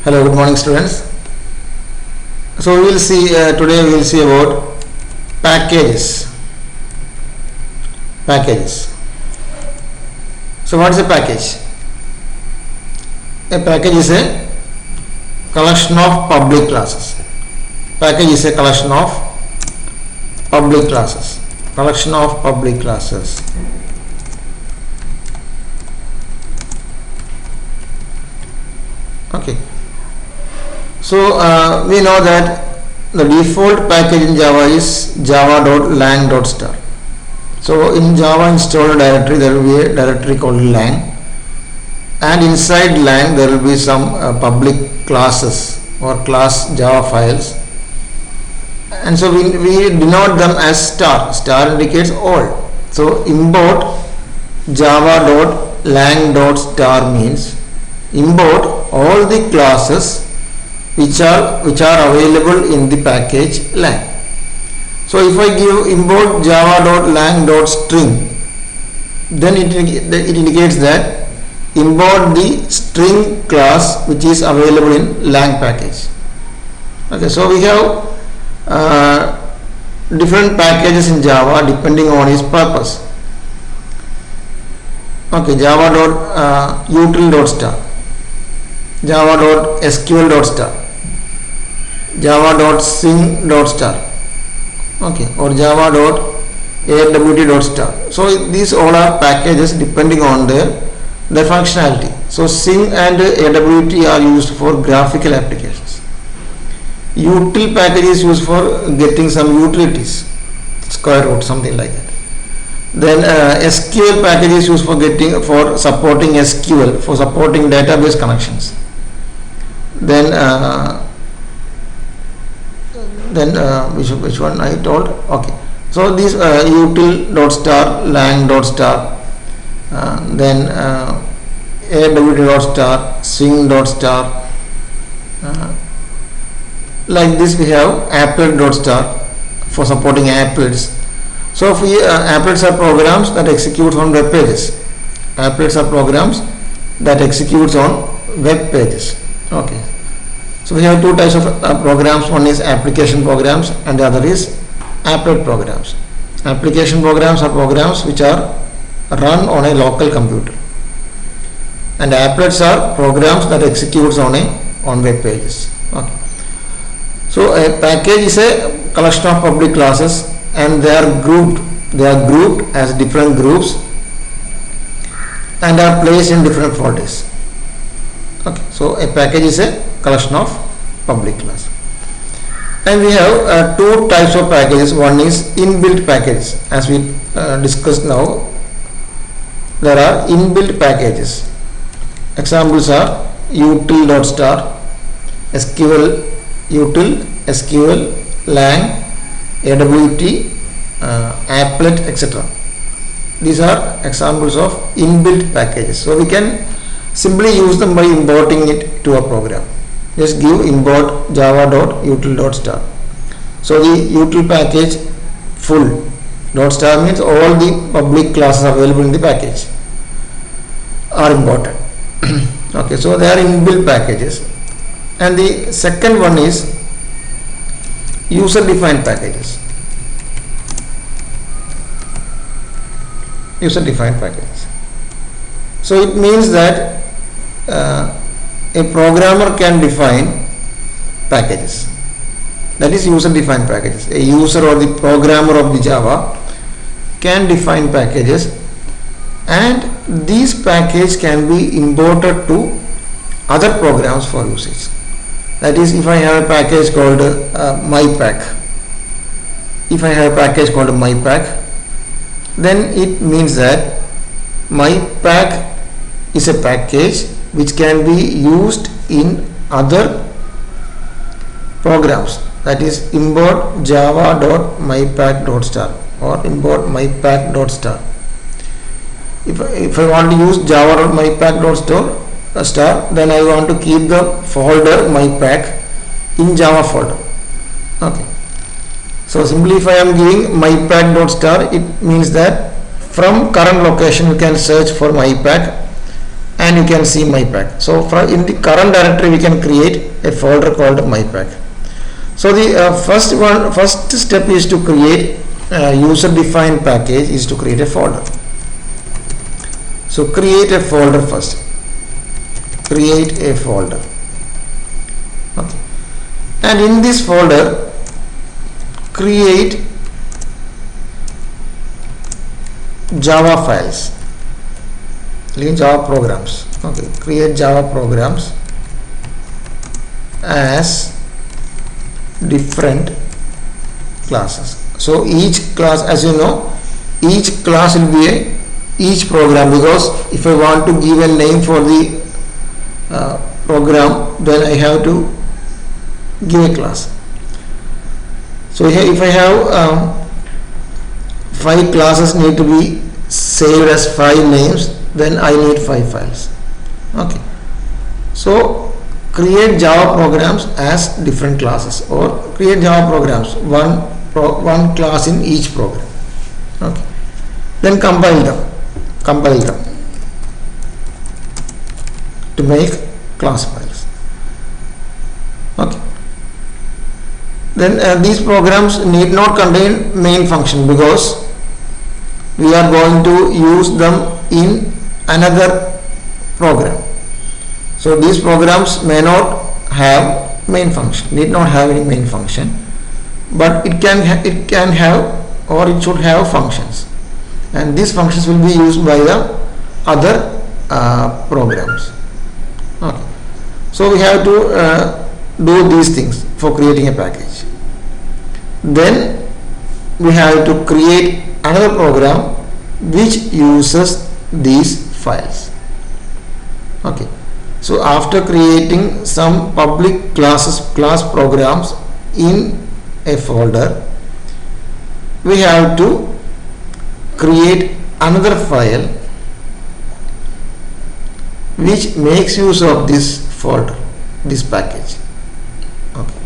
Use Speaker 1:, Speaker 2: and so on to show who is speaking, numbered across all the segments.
Speaker 1: Hello, good morning, students. So we will see today we will see about packages. Packages. So what is a package? A package is a collection of public classes. Package is a collection of public classes. Collection of public classes. Okay. So we know that the default package in Java is java.lang.star. So in Java installed directory there will be a directory called lang, and inside lang there will be some public classes or class Java files, and so we denote them as star. Star indicates all. So import java.lang.star means import all the classes which are available in the package lang. So if I give import java.lang.string, then it indicates that import the string class which is available in lang package. Okay, so we have different packages in Java depending on its purpose. Okay, java.util.star, java.sql.star, java.sing.star, okay, or java.awt.star. So these all are packages depending on their functionality. So Sing and AWT are used for graphical applications. Util package is used for getting some utilities, square root, something like that. Then SQL package is used for supporting SQL, for supporting database connections. Then which one I told? Okay, so these util.star, lang.star, then awt.star, swing.star, like this we have applet.star for supporting applets. So applets are programs that execute on web pages. Applets are programs that executes on web pages. Okay. So we have two types of programs. One is application programs and the other is applet programs. Application programs are programs which are run on a local computer, and applets are programs that executes on web pages. Okay. So a package is a collection of public classes, and they are grouped as different groups and are placed in different folders. Okay, so a package is a collection of public class. And we have two types of packages. One is inbuilt packages. As we discussed now, there are inbuilt packages. Examples are util.star, SQL util, SQL, lang, AWT, applet, etc. These are examples of inbuilt packages. So we can simply use them by importing it to a program. Just give import java.util.star. So the util package full .star means all the public classes available in the package are imported. Okay, so they are inbuilt packages. And the second one is user defined packages. User defined packages. So it means that a programmer can define packages. That is user defined packages. A user or the programmer of the Java can define packages, and these packages can be imported to other programs for usage. That is, if I have a package called mypack, then it means that mypack is a package which can be used in other programs. That is, import java.mypack.star or import mypack.star. If I want to use java.mypack.star, then I want to keep the folder mypack in Java folder. Okay. So simply if I am giving mypack.star, it means that from current location you can search for mypack and you can see mypack. So in the current directory we can create a folder called mypack. So the first step is to create user defined package is to create a folder. So create a folder first. Create a folder. Okay. And in this folder create Java files, Java programs. Okay, create Java programs as different classes. So each class, as you know, each class will be each program, because if I want to give a name for the program, then I have to give a class. So if I have 5 classes need to be saved as 5 names, then I need 5 files. Okay. So create Java programs as different classes, or create Java programs one class in each program. Okay. Then compile them to make class files. Okay. Then these programs need not contain main function, because we are going to use them in another program. So these programs may not have main function, need not have any main function, but it can have, or it should have functions, and these functions will be used by the other programs. Okay. So we have to do these things for creating a package. Then we have to create another program which uses these files. Okay. So after creating some public class programs in a folder, we have to create another file which makes use of this folder, this package. Okay.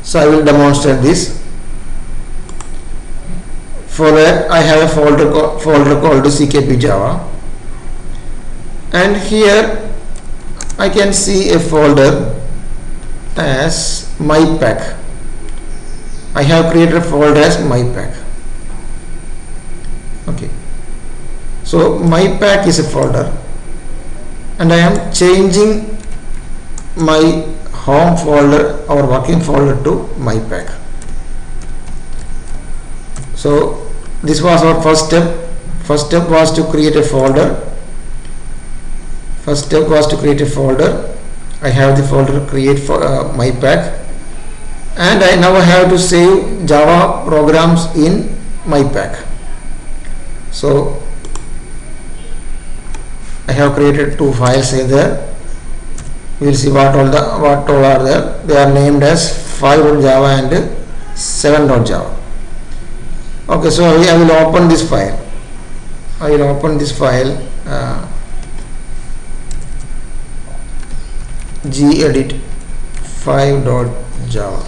Speaker 1: So I will demonstrate this. For that I have a folder called CKP Java, and here I can see a folder as mypack. I have created a folder as mypack. Okay. So mypack is a folder, and I am changing my home folder or working folder to mypack. So this was our first step. First step was to create a folder. I have the folder create for mypack, and I now have to save Java programs in mypack. So I have created 2 files here. We will see what all are there. They are named as 5.java and 7.java. Okay, so I will open this file. gedit 5.java.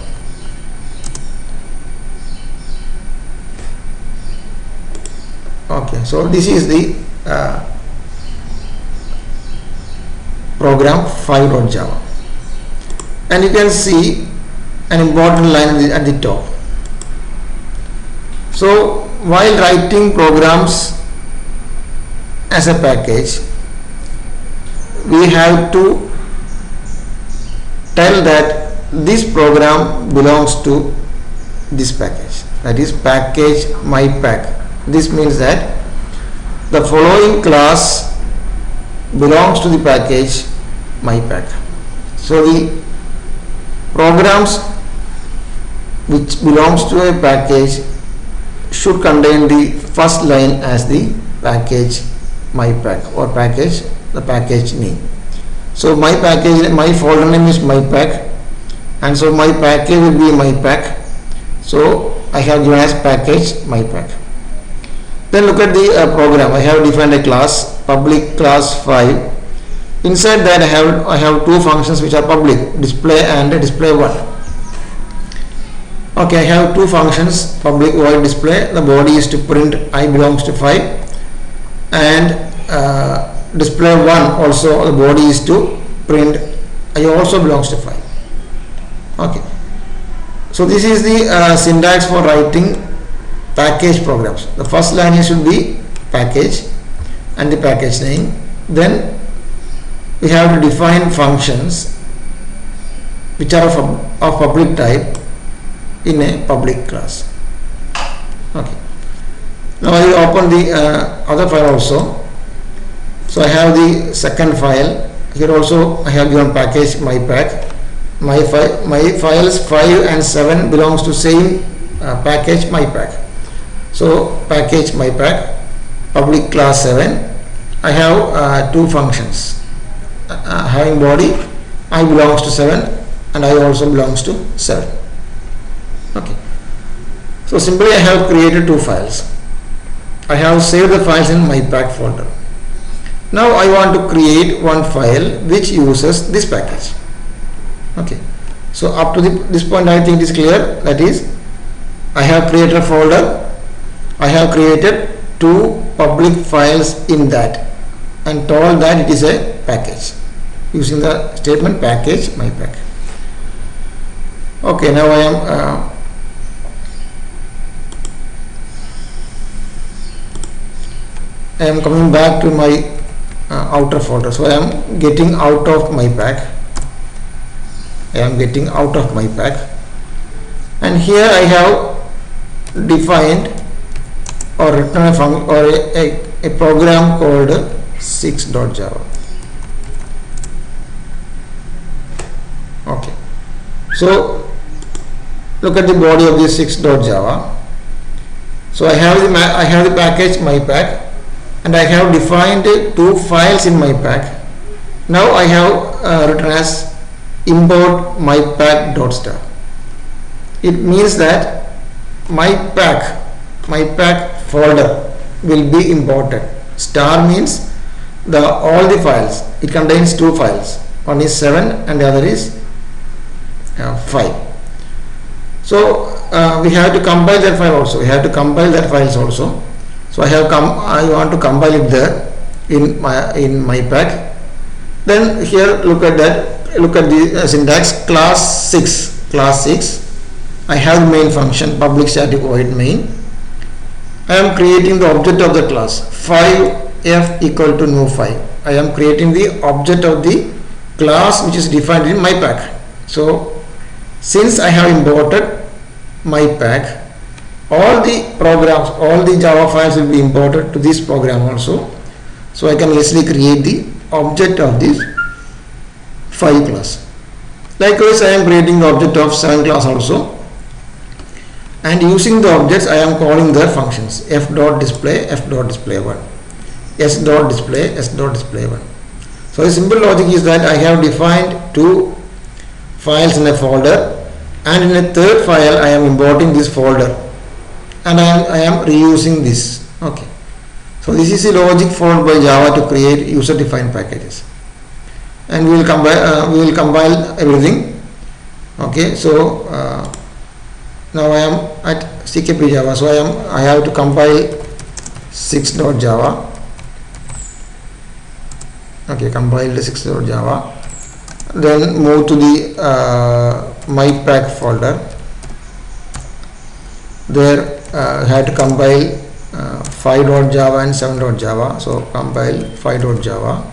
Speaker 1: Okay, so this is the program 5.java, and you can see an important line at the top. So while writing programs as a package, we have to tell that this program belongs to this package, that is package mypack. This means that the following class belongs to the package mypack. So the programs which belongs to a package should contain the first line as the package mypack, or the package name. So my folder name is mypack, and so my package will be mypack. So I have given as package mypack. Then look at the program. I have defined a class, public class 5. Inside that I have 2 functions which are public, display and display1. Okay, I have 2 functions, public void display. The body is to print I belongs to 5, and display 1 also, the body is to print I also belongs to file. Okay, so this is the syntax for writing package programs. The first line should be package and the package name. Then we have to define functions which are of public type in a public class. Okay, now I will open the other file also. So I have the second file. Here also I have given package mypack. My files 5 and 7 belongs to same package mypack. So package mypack, public class 7. I have two functions. Having body, I belongs to 7 and I also belongs to 7. Okay. So simply I have created two files. I have saved the files in mypack folder. Now I want to create one file which uses this package. Okay, so up to this point I think it is clear. That is, I have created a folder, I have created two public files in that and told that it is a package using the statement package mypack. Okay, now I am coming back to my outer folder. So I am getting out of mypack. I am getting out of mypack, and here I have defined or written a program called 6.java. Okay, so look at the body of this 6.java. So I have the package mypack, and I have defined two files in mypack. Now I have written as import mypack.star. It means that mypack folder will be imported. Star means all the files. It contains two files. One is 7 and the other is 5. So we have to compile that file also. So I want to compile it there in mypack. Then here look at the syntax class 6. I have the main function public static void main. I am creating the object of the class 5f equal to new 5. I am creating the object of the class which is defined in mypack. So since I have imported mypack, all the Java files will be imported to this program also. So I can easily create the object of this 5 class. Likewise, I am creating the object of 7 class also, and using the objects I am calling their functions f.display, f.display1, s.display1. So the simple logic is that I have defined two files in a folder, and in a third file I am importing this folder, and I am reusing this. Okay, so this is the logic followed by Java to create user-defined packages, and we will compile everything. Okay, so now I am at CKP Java, so I have to compile 6.java. Okay, compile the 6.java, then move to the mypack folder. There I had to compile 5.java and 7.java. So compile 5.java.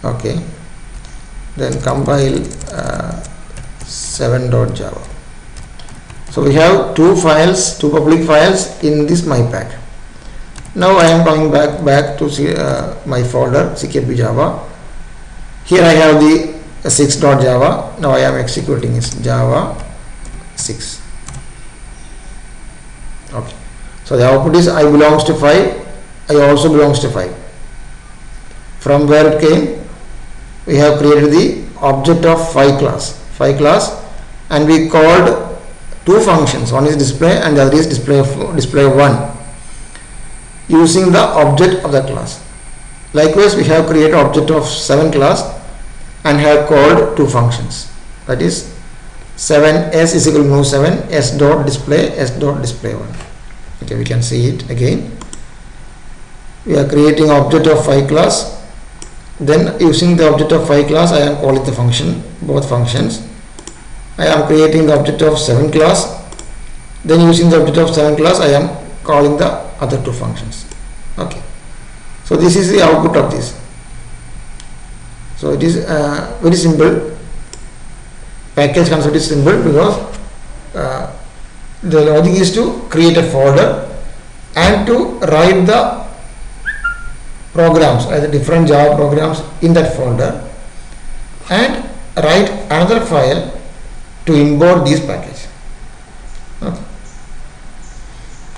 Speaker 1: Okay, then compile 7.java. So we have two public files in this mypack. Now I am coming back to my folder CKP Java. Here I have the 6.java. Now I am executing its Java 6. Okay, so the output is I belongs to 5, I also belongs to 5. From where it came, we have created the object of 5 class, and we called two functions. One is display and the other is display1, using the object of the class. Likewise, we have created object of 7 class and have called two functions, that is 7s is equal to new 7, s.display, s.display1. Okay, we can see it again. we are creating object of 5 class. Then using the object of 5 class I am calling the function, both functions. I am creating the object of 7 class. Then using the object of 7 class I am calling the other two functions. Okay. So this is the output of this. So it is very simple. Package concept is simple because the logic is to create a folder and to write the programs, either different Java programs in that folder, and write another file to import this package. Okay.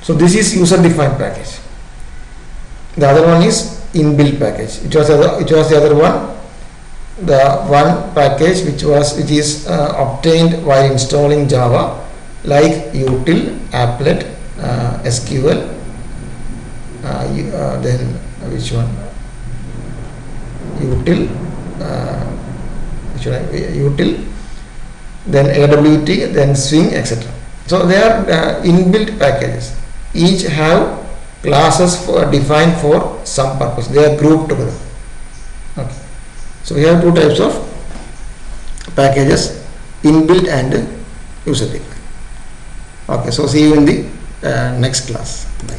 Speaker 1: So this is user defined package. The other one is inbuilt package. It was the other one, the one package which is obtained while installing Java, like util, applet, SQL, then which one, util, util, then AWT, then swing, etc. So they are inbuilt packages. Each have classes defined for some purpose. They are grouped together. Okay. So we have two types of packages, inbuilt and user defined. Okay. So see you in the next class. Bye.